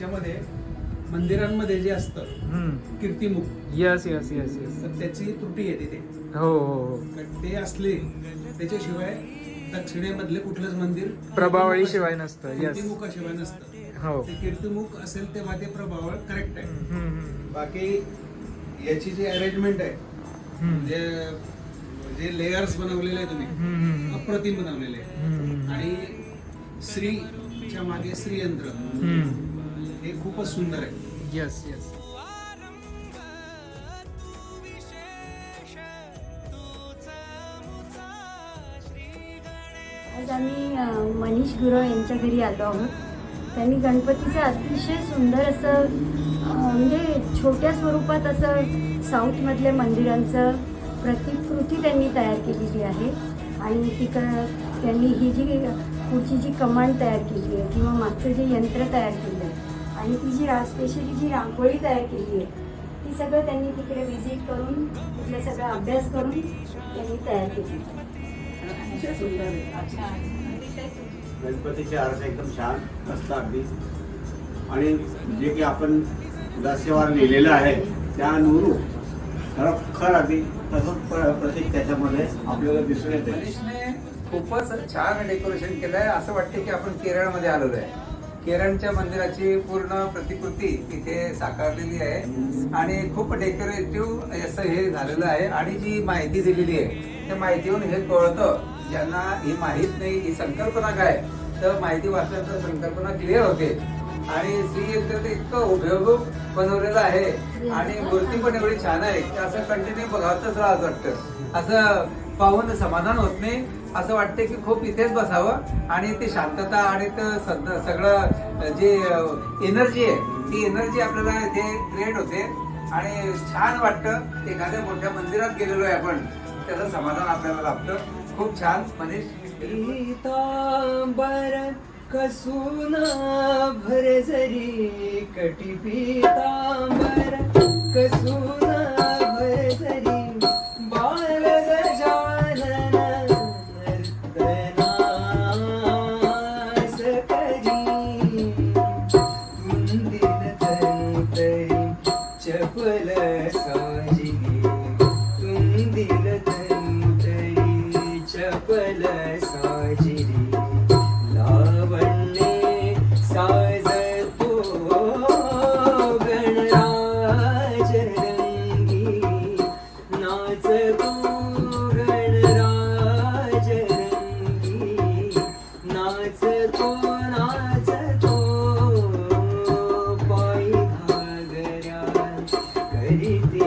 याच्यामध्ये मंदिरांमध्ये जे असतं कीर्तिमुख, यस यस यस यस. तर त्याची त्रुटी येते ते. हो हो हो. कारण ते असले त्याच्याशिवाय दक्षिणेमधले कुठलंच मंदिर प्रभावळी शिवाय नसतं. यस. कीर्तिमुखाशिवाय नसतं. हो. ते कीर्तिमुख असेल तेव्हा ते प्रभावळ करेक्ट आहे. हम्म. बाकी याची जी अरेंजमेंट आहे, म्हणजे जे लेयर्स बनवलेले आहे तुम्ही, अप्रतिम बनवलेले आहे. आणि श्रीच्या मागे श्रीयंत्र हे खूपच सुंदर आहे. Yes yes. आज आम्ही मनीष गुरव यांच्या घरी आलो आहोत. त्यांनी गणपतीचं अतिशय सुंदर असं म्हणजे छोट्या स्वरूपात असं साऊथमधल्या मंदिरांचं प्रतिकृती त्यांनी तयार केलेली आहे. आणि त्यांनी ही जी पुढची जी कमांड तयार केली आहे किंवा मागचं जे यंत्र तयार केलं आहे आणि ती जी स्पेशली जी रांगोळी तयार केली आहे ती सगळं त्यांनी तिकडे व्हिजिट करून तिथला सगळा अभ्यास करून त्यांनी तयार केली. गणपतीची आरती एकदम छान मस्त अगदी. आणि जे की आपण दास्यवार लिहिलेलं आहे त्यानुरूप खरोखर अगदी तसंच प्रतीक त्याच्यामध्ये आपल्याला दिसून येते. मनीषने खूपच छान डेकोरेशन केलंय. असं वाटतं की आपण केरळमध्ये आलेलो आहे. केरळच्या मंदिराची पूर्ण प्रतिकृती तिथे साकारलेली आहे आणि खूप डेकोरेटिव्ह असं हे झालेलं आहे. आणि जी माहिती दिलेली आहे त्या माहितीवरून हे कळतं, ज्यांना ही माहीत नाही ही संकल्पना काय, तर माहिती वाचल्यानंतर संकल्पना क्लिअर होते. आणि श्रीयंत्र ते इतकं हुबेहूब बनवलेलं आहे आणि मूर्ती पण एवढी छान आहे की असं कंटिन्यू बघावतच राहत वाटतं. असं पाहून समाधान होत नाही. असं वाटतं की खूप इथेच बसावं आणि ती शांतता आणि सगळं जे एनर्जी आहे ती एनर्जी आपल्याला इथे क्रिएट होते आणि छान वाटतं. एखाद्या मोठ्या मंदिरात गेलेलो आहे आपण, त्याचं समाधान आपल्याला लाभतं. खूप छान मनीष. पीतांबर कसून भरजरी कटी पीतांबर कसून भरजरी बाल गजानन नर्तनास करी तुंदिल तनुतरी चपल साजिली तुंदिल तनुतरी चपल साजिली लावण्ये साजतो गणराज रंगी नाचतो गणराज रंगी नाचतो नाचतो पायी घागऱ्या करीते